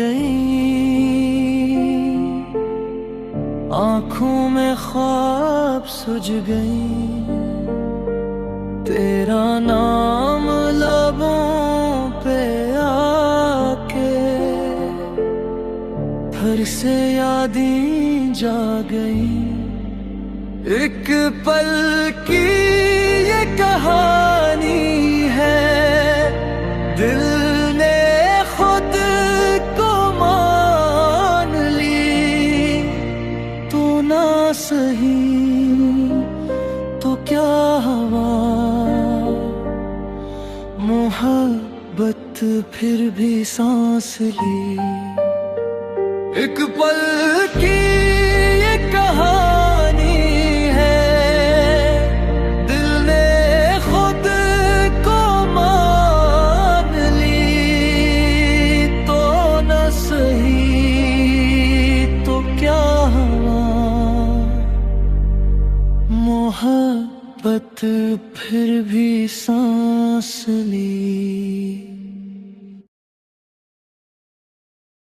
गई, आंखों में ख्वाब सुझ गई, तेरा नाम लबों पे आके फिर से यादें जा गई। एक पल की ये कहानी है, दिल ने खुद को मान ली। तू ना सही तो क्या हुआ, मोहब्बत फिर भी सांस ली। एक पल की ये कहानी है, दिल ने खुद को मान ली। तो न सही तो क्या हुआ, मोहब्बत फिर भी सांस ली।